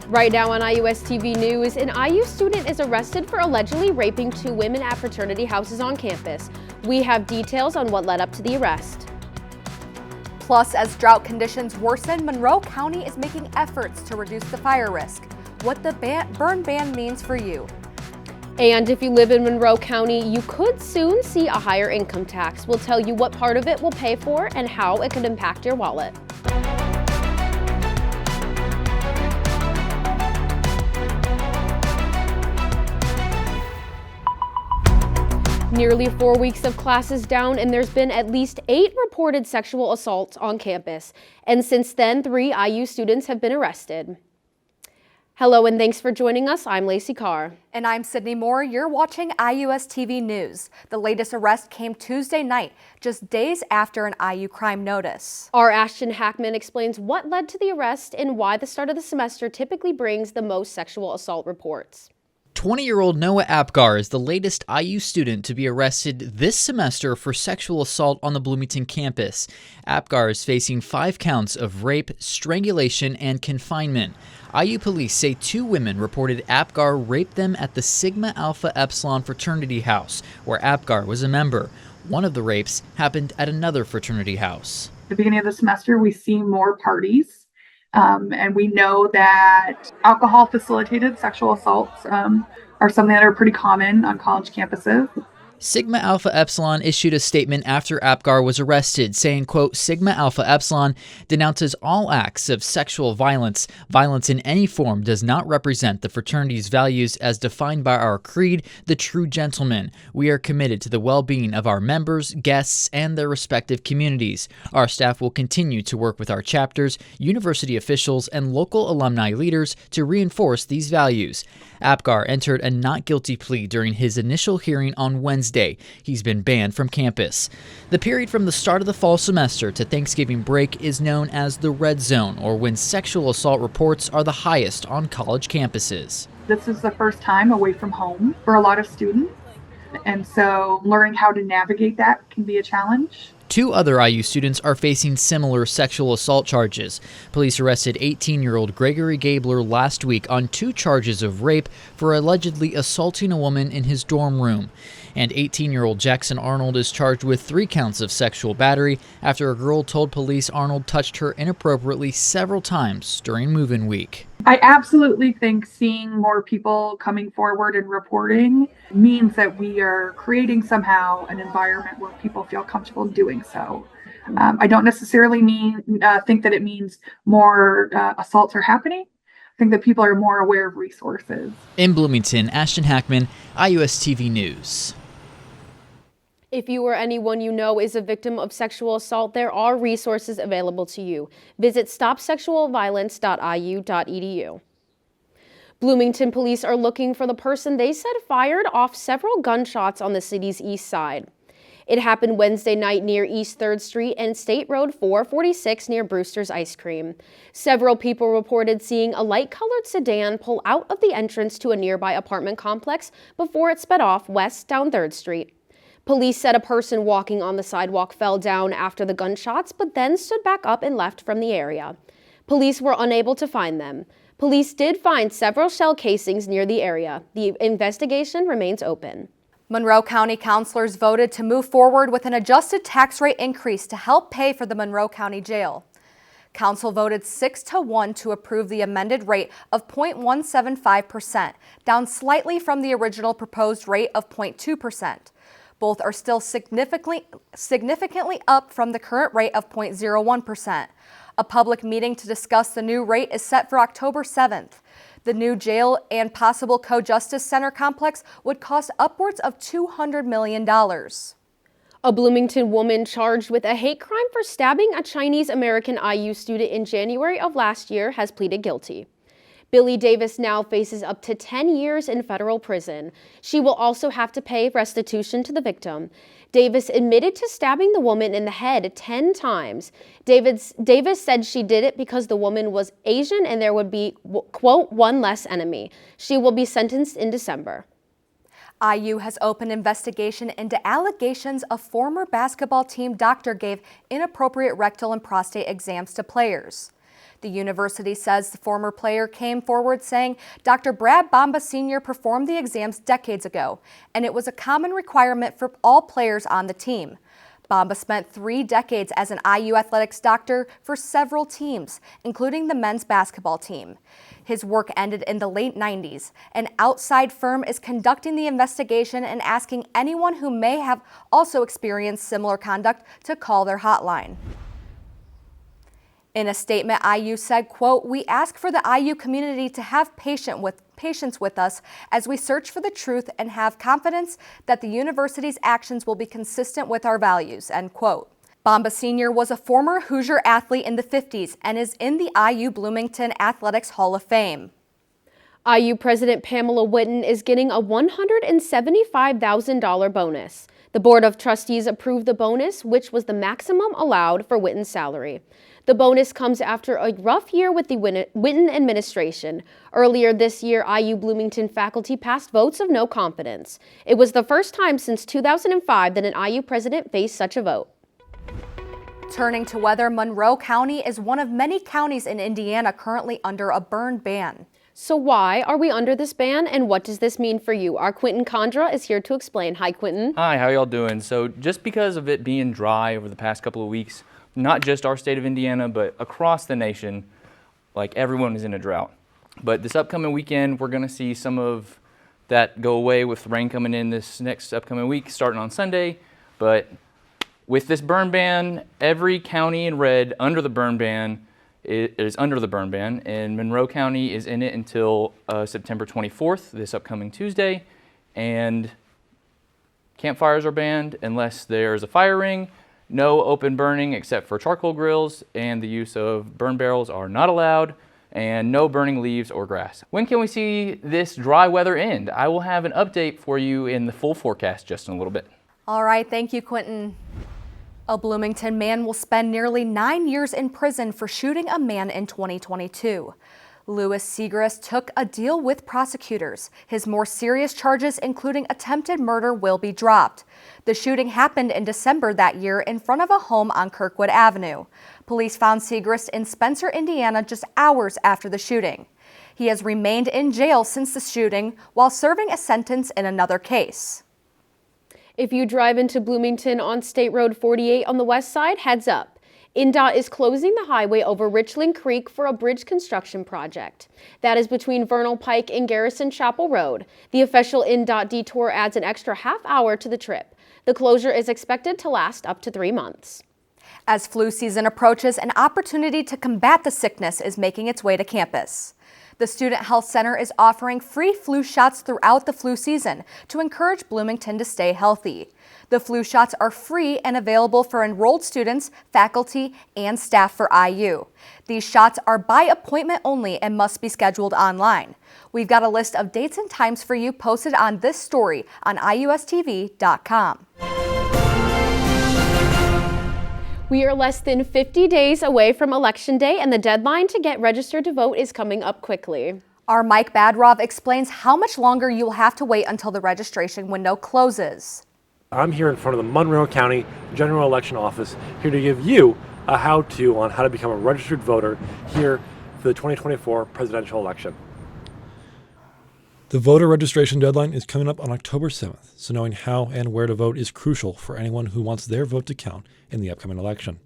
Right now on IUSTV News, an IU student is arrested for allegedly raping 2 women at fraternity houses on campus. We have details on what led up to the arrest. Plus, as drought conditions worsen, Monroe County is making efforts to reduce the fire risk. What the burn ban means for you. And if you live in Monroe County, you could soon see a higher income tax. We'll tell you what part of it will pay for and how it could impact your wallet. Nearly 4 weeks of classes down, and there's been at least 8 reported sexual assaults on campus. And since then, 3 IU students have been arrested. Hello and thanks for joining us. I'm Lacie Carr. And I'm Sidney Moore. You're watching IUSTV News. The latest arrest came Tuesday night, just days after an IU crime notice. Our Ashton Hackman explains what led to the arrest and why the start of the semester typically brings the most sexual assault reports. 20-year-old Noah Apgar is the latest IU student to be arrested this semester for sexual assault on the Bloomington campus. Apgar is facing 5 counts of rape, strangulation, and confinement. IU police say 2 women reported Apgar raped them at the Sigma Alpha Epsilon fraternity house, where Apgar was a member. One of the rapes happened at another fraternity house. At the beginning of the semester, we see more parties. And we know that alcohol-facilitated sexual assaults are something that are pretty common on college campuses. Sigma Alpha Epsilon issued a statement after Apgar was arrested, saying, quote, Sigma Alpha Epsilon denounces all acts of sexual violence. Violence in any form does not represent the fraternity's values as defined by our creed, the true gentleman. We are committed to the well-being of our members, guests, and their respective communities. Our staff will continue to work with our chapters, university officials, and local alumni leaders to reinforce these values. Apgar entered a not guilty plea during his initial hearing on Wednesday. He's been banned from campus. The period from the start of the fall semester to Thanksgiving break is known as the red zone, or when sexual assault reports are the highest on college campuses. This is the first time away from home for a lot of students, and so learning how to navigate that can be a challenge. 2 other IU students are facing similar sexual assault charges. Police arrested 18-year-old Gregory Gabler last week on 2 charges of rape for allegedly assaulting a woman in his dorm room. And 18-year-old Jackson Arnold is charged with 3 counts of sexual battery after a girl told police Arnold touched her inappropriately several times during move-in week. I absolutely think seeing more people coming forward and reporting means that we are creating somehow an environment where people feel comfortable doing so. I don't necessarily think that it means more assaults are happening. I think that people are more aware of resources. In Bloomington, Ashton Hackman, IUSTV News. If you or anyone you know is a victim of sexual assault, there are resources available to you. Visit stopsexualviolence.iu.edu. Bloomington police are looking for the person they said fired off several gunshots on the city's east side. It happened Wednesday night near East 3rd Street and State Road 446 near Brewster's Ice Cream. Several people reported seeing a light-colored sedan pull out of the entrance to a nearby apartment complex before it sped off west down 3rd Street. Police said a person walking on the sidewalk fell down after the gunshots, but then stood back up and left from the area. Police were unable to find them. Police did find several shell casings near the area. The investigation remains open. Monroe County councilors voted to move forward with an adjusted tax rate increase to help pay for the Monroe County Jail. Council voted 6-1 to approve the amended rate of 0.175%, down slightly from the original proposed rate of 0.2%. Both are still significantly up from the current rate of 0.01%. A public meeting to discuss the new rate is set for October 7th. The new jail and possible co-justice center complex would cost upwards of $200 million. A Bloomington woman charged with a hate crime for stabbing a Chinese-American IU student in January of last year has pleaded guilty. Billy Davis now faces up to 10 years in federal prison. She will also have to pay restitution to the victim. Davis admitted to stabbing the woman in the head 10 times. Davis said she did it because the woman was Asian and there would be, quote, one less enemy. She will be sentenced in December. IU has opened investigation into allegations a former basketball team doctor gave inappropriate rectal and prostate exams to players. The university says the former player came forward saying Dr. Brad Bomba Sr. performed the exams decades ago, and it was a common requirement for all players on the team. Bomba spent 3 decades as an IU athletics doctor for several teams, including the men's basketball team. His work ended in the late 90s. An outside firm is conducting the investigation and asking anyone who may have also experienced similar conduct to call their hotline. In a statement, IU said, quote, "We ask for the IU community to have patience with us as we search for the truth and have confidence that the university's actions will be consistent with our values," end quote. Bomba Sr. was a former Hoosier athlete in the 50s and is in the IU Bloomington Athletics Hall of Fame. IU President Pamela Whitten is getting a $175,000 bonus. The Board of Trustees approved the bonus, which was the maximum allowed for Whitten's salary. The bonus comes after a rough year with the Whitten administration. Earlier this year, IU Bloomington faculty passed votes of no confidence. It was the first time since 2005 that an IU president faced such a vote. Turning to weather, Monroe County is one of many counties in Indiana currently under a burn ban. So why are we under this ban, and what does this mean for you? Our Quentin Condra is here to explain. Hi, Quentin. Hi, how y'all doing? So just because of it being dry over the past couple of weeks, not just our state of Indiana, but across the nation, like everyone is in a drought. But this upcoming weekend, we're gonna see some of that go away with rain coming in this next upcoming week, starting on Sunday. But with this burn ban, every county in red under the burn ban is under the burn ban, and Monroe County is in it until September 24th, this upcoming Tuesday. And campfires are banned unless there's a fire ring. No open burning except for charcoal grills, and the use of burn barrels are not allowed, and no burning leaves or grass. When can we see this dry weather end? I will have an update for you in the full forecast just in a little bit. All right, thank you, Quentin. A Bloomington man will spend nearly 9 years in prison for shooting a man in 2022. Louis Segrist took a deal with prosecutors. His more serious charges, including attempted murder, will be dropped. The shooting happened in December that year in front of a home on Kirkwood Avenue. Police found Segrist in Spencer, Indiana, just hours after the shooting. He has remained in jail since the shooting while serving a sentence in another case. If you drive into Bloomington on State Road 48 on the west side, heads up. INDOT is closing the highway over Richland Creek for a bridge construction project. That is between Vernal Pike and Garrison Chapel Road. The official INDOT detour adds an extra half hour to the trip. The closure is expected to last up to 3 months. As flu season approaches, an opportunity to combat the sickness is making its way to campus. The Student Health Center is offering free flu shots throughout the flu season to encourage Bloomington to stay healthy. The flu shots are free and available for enrolled students, faculty, and staff for IU. These shots are by appointment only and must be scheduled online. We've got a list of dates and times for you posted on this story on IUSTV.com. We are less than 50 days away from Election Day, and the deadline to get registered to vote is coming up quickly. Our Mike Badrov explains how much longer you'll have to wait until the registration window closes. I'm here in front of the Monroe County General Election Office, here to give you a how-to on how to become a registered voter here for the 2024 presidential election. The voter registration deadline is coming up on October 7th, so knowing how and where to vote is crucial for anyone who wants their vote to count in the upcoming election.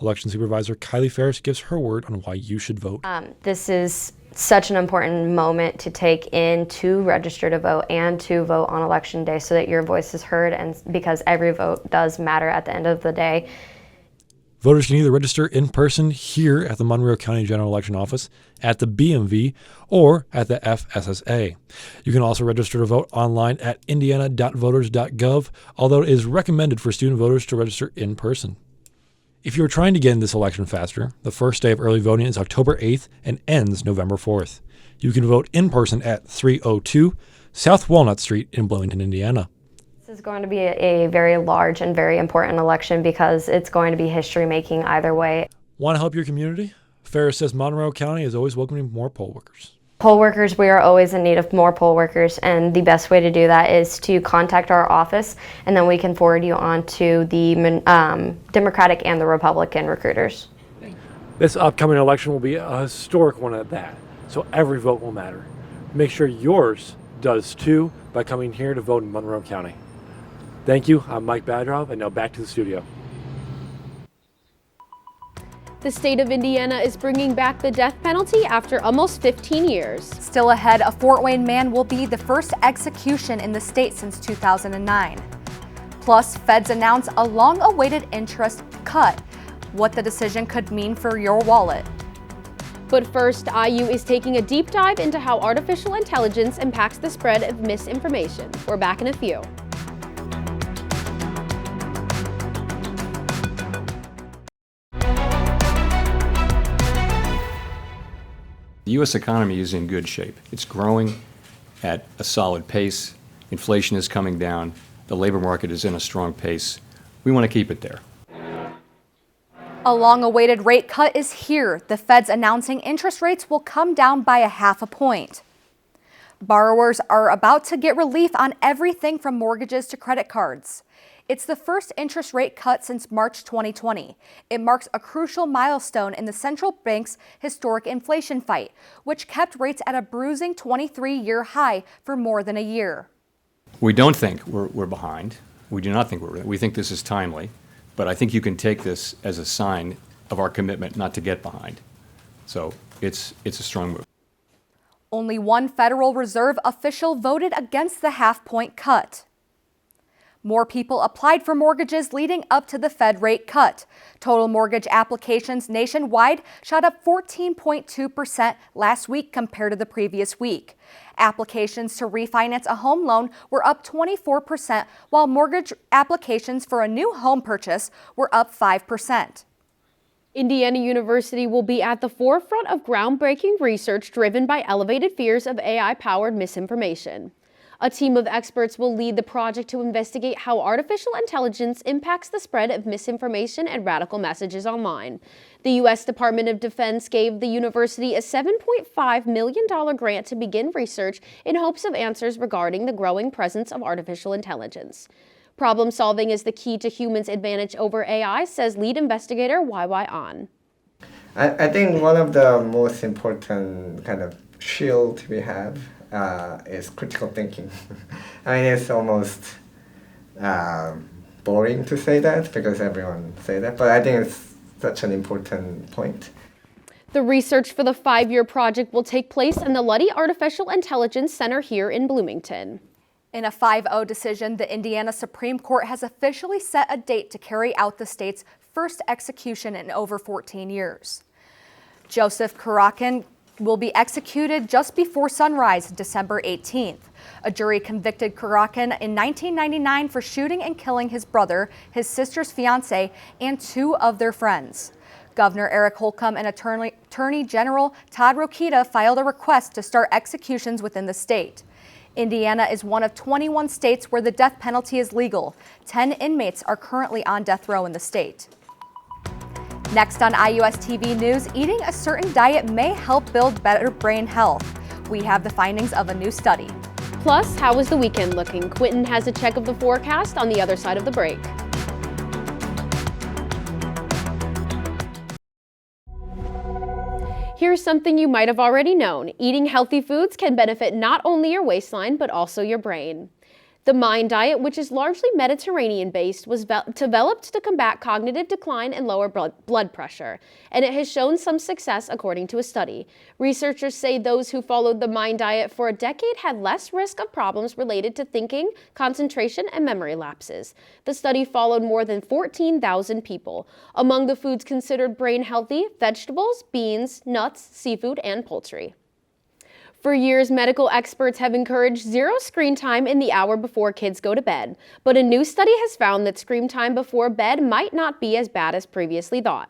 Election Supervisor Kylie Ferris gives her word on why you should vote. This is such an important moment to take in to register to vote and to vote on Election Day so that your voice is heard, and because every vote does matter at the end of the day. Voters can either register in person here at the Monroe County General Election Office, at the BMV, or at the FSSA. You can also register to vote online at indiana.voters.gov, although it is recommended for student voters to register in person. If you're trying to get in this election faster, the first day of early voting is October 8th and ends November 4th. You can vote in person at 302 South Walnut Street in Bloomington, Indiana. This is going to be a very large and very important election because it's going to be history-making either way. Want to help your community? Ferris says Monroe County is always welcoming more poll workers. Poll workers, we are always in need of more poll workers, and the best way to do that is to contact our office, and then we can forward you on to the Democratic and the Republican recruiters. This upcoming election will be a historic one at that, so every vote will matter. Make sure yours does too by coming here to vote in Monroe County. Thank you. I'm Mike Badrov, and now back to the studio. The state of Indiana is bringing back the death penalty after almost 15 years. Still ahead, a Fort Wayne man will be the first execution in the state since 2009. Plus, feds announce a long-awaited interest cut, what the decision could mean for your wallet. But first, IU is taking a deep dive into how artificial intelligence impacts the spread of misinformation. We're back in a few. The U.S. economy is in good shape. It's growing at a solid pace. Inflation is coming down. The labor market is in a strong pace. We want to keep it there. A long-awaited rate cut is here. The Fed's announcing interest rates will come down by 0.5 point. Borrowers are about to get relief on everything from mortgages to credit cards. It's the first interest rate cut since March 2020. It marks a crucial milestone in the central bank's historic inflation fight, which kept rates at a bruising 23-year high for more than a year. We don't think we're behind. We do not think we think this is timely, but I think you can take this as a sign of our commitment not to get behind. So it's a strong move. Only one Federal Reserve official voted against the 0.5 point cut. More people applied for mortgages leading up to the Fed rate cut. Total mortgage applications nationwide shot up 14.2% last week compared to the previous week. Applications to refinance a home loan were up 24%, while mortgage applications for a new home purchase were up 5%. Indiana University will be at the forefront of groundbreaking research driven by elevated fears of AI-powered misinformation. A team of experts will lead the project to investigate how artificial intelligence impacts the spread of misinformation and radical messages online. The U.S. Department of Defense gave the university a $7.5 million grant to begin research in hopes of answers regarding the growing presence of artificial intelligence. Problem solving is the key to humans' advantage over AI, says lead investigator YY An. I think one of the most important kind of shield we have is critical thinking. I mean, it's almost boring to say that because everyone say that, but I think it's such an important point. The research for the 5-year project will take place in the Lacie Artificial Intelligence Center here in Bloomington. In a 5-0 decision, the Indiana Supreme Court has officially set a date to carry out the state's first execution in over 14 years. Joseph Kurakin will be executed just before sunrise, December 18th. A jury convicted Kurakin in 1999 for shooting and killing his brother, his sister's fiancé, and 2 of their friends. Governor Eric Holcomb and Attorney General Todd Rokita filed a request to start executions within the state. Indiana is one of 21 states where the death penalty is legal. 10 inmates are currently on death row in the state. Next on IUSTV News, eating a certain diet may help build better brain health. We have the findings of a new study. Plus, how was the weekend looking? Quentin has a check of the forecast on the other side of the break. Here's something you might have already known. Eating healthy foods can benefit not only your waistline, but also your brain. The MIND diet, which is largely Mediterranean-based, was developed to combat cognitive decline and lower blood pressure, and it has shown some success according to a study. Researchers say those who followed the MIND diet for a decade had less risk of problems related to thinking, concentration, and memory lapses. The study followed more than 14,000 people. Among the foods considered brain healthy, vegetables, beans, nuts, seafood, and poultry. For years, medical experts have encouraged zero screen time in the hour before kids go to bed. But a new study has found that screen time before bed might not be as bad as previously thought.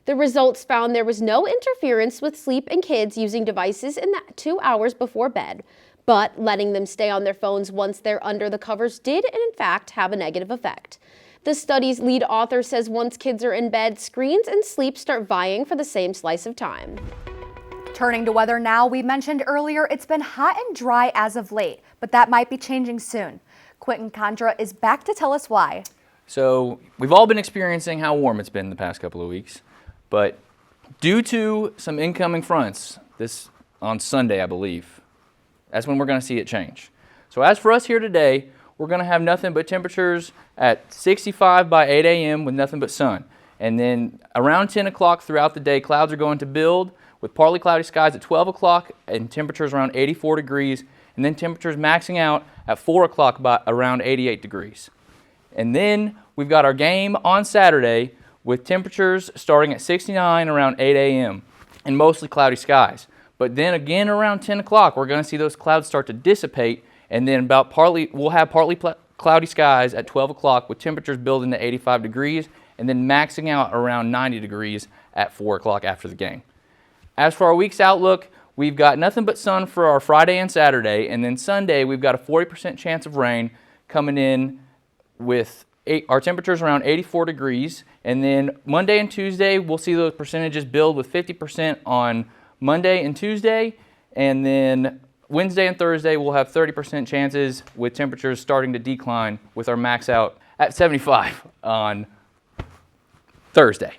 The results found there was no interference with sleep in kids using devices in the 2 hours before bed. But letting them stay on their phones once they're under the covers did, in fact, have a negative effect. The study's lead author says once kids are in bed, screens and sleep start vying for the same slice of time. Turning to weather now, we mentioned earlier it's been hot and dry as of late, but that might be changing soon. Quentin Condra is back to tell us why. So we've all been experiencing how warm it's been the past couple of weeks, but Due to some incoming fronts, this on Sunday, I believe, that's when we're going to see it change. So as for us here today, we're going to have nothing but temperatures at 65 by 8 a.m. with nothing but sun. And then around 10 o'clock throughout the day, clouds are going to build with partly cloudy skies at 12 o'clock and temperatures around 84 degrees. And then temperatures maxing out at 4 o'clock by around 88 degrees. And then we've got our game on Saturday with temperatures starting at 69 around 8 a.m. and mostly cloudy skies. But then again around 10 o'clock, we're going to see those clouds start to dissipate, and then we'll have partly cloudy skies at 12 o'clock with temperatures building to 85 degrees and then maxing out around 90 degrees at 4 o'clock after the game. As for our week's outlook, we've got nothing but sun for our Friday and Saturday, and then Sunday we've got a 40% chance of rain coming in with our temperatures around 84 degrees, and then Monday and Tuesday we'll see those percentages build with 50% on Monday and Tuesday, and then Wednesday and Thursday we'll have 30% chances with temperatures starting to decline with our max out at 75 on Thursday.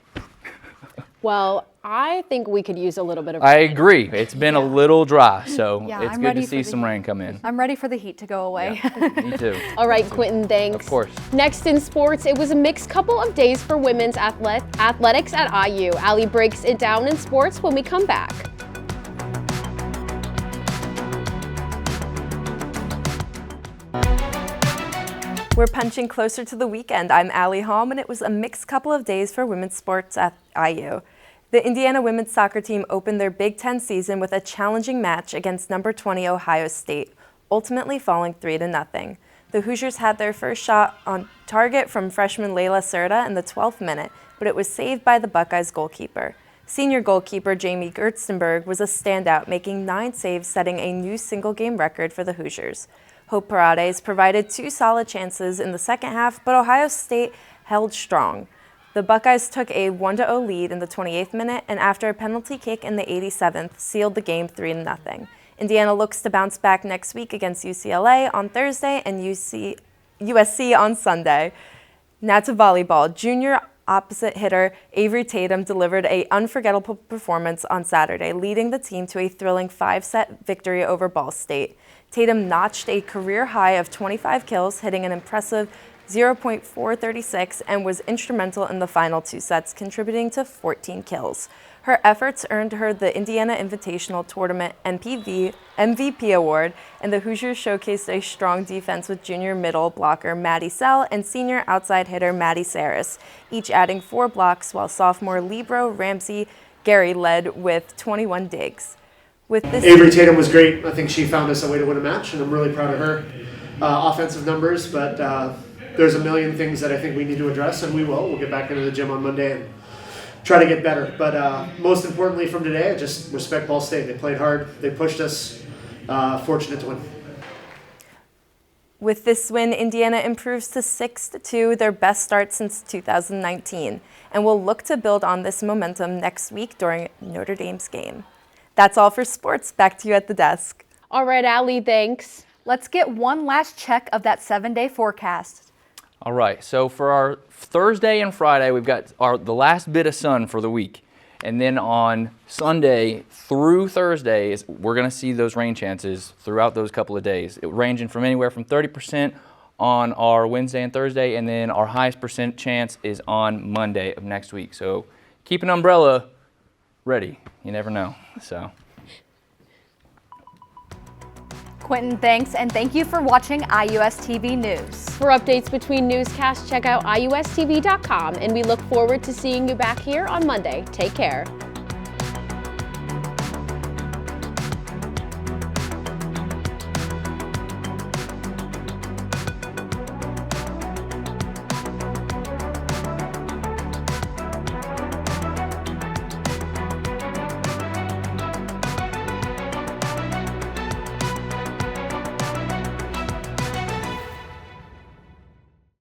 Well, I think we could use a little bit of I rain. agree. It's been a little dry, so Yeah, it's I'm good ready to for see the some heat. rain come in. I'm ready for the heat to go away. Yeah, me too. All right, Quentin, thanks. Of course. Next in sports, it was a mixed couple of days for women's athletics at IU. Allie breaks it down in sports when we come back. We're punching closer to the weekend. I'm Allie Holm, and it was a mixed couple of days for women's sports at IU. The Indiana women's soccer team opened their Big Ten season with a challenging match against number 20 Ohio State, ultimately falling 3-0. The Hoosiers had their first shot on target from freshman Layla Serta in the 12th minute, but it was saved by the Buckeyes goalkeeper. Senior goalkeeper Jamie Gerstenberg was a standout, making 9 saves, setting a new single-game record for the Hoosiers. Hope Paredes provided 2 solid chances in the second half, but Ohio State held strong. The Buckeyes took a 1-0 lead in the 28th minute, and after a penalty kick in the 87th, sealed the game 3-0. Indiana looks to bounce back next week against UCLA on Thursday and USC on Sunday. Now to volleyball. Junior opposite hitter Avery Tatum delivered an unforgettable performance on Saturday, leading the team to a thrilling 5-set victory over Ball State. Tatum notched a career high of 25 kills, hitting an impressive 0.436, and was instrumental in the final 2 sets, contributing to 14 kills. Her efforts earned her the Indiana Invitational Tournament MVP award, and the Hoosiers showcased a strong defense with junior middle blocker Maddie Sell and senior outside hitter Maddie Saris, each adding 4 blocks, while sophomore Libro Ramsey Gary led with 21 digs. Avery Tatum was great. I think she found us a way to win a match, and I'm really proud of her offensive numbers, but there's a million things that I think we need to address, and we will. We'll get back into the gym on Monday and try to get better. But most importantly from today, I just respect Ball State. They played hard. They pushed us. Fortunate to win. With this win, Indiana improves to 6-2, their best start since 2019, and will look to build on this momentum next week during Notre Dame's game. That's all for sports. Back to you at the desk. All right, Allie, thanks. Let's get one last check of that 7-day forecast. All right, so for our Thursday and Friday, we've got the last bit of sun for the week. And then on Sunday through Thursday, we're going to see those rain chances throughout those couple of days, ranging from anywhere from 30% on our Wednesday and Thursday, and then our highest percent chance is on Monday of next week. So keep an umbrella ready. You never know. So. Quentin, thanks, and thank you for watching IUSTV News. For updates between newscasts, check out IUSTV.com, and we look forward to seeing you back here on Monday. Take care.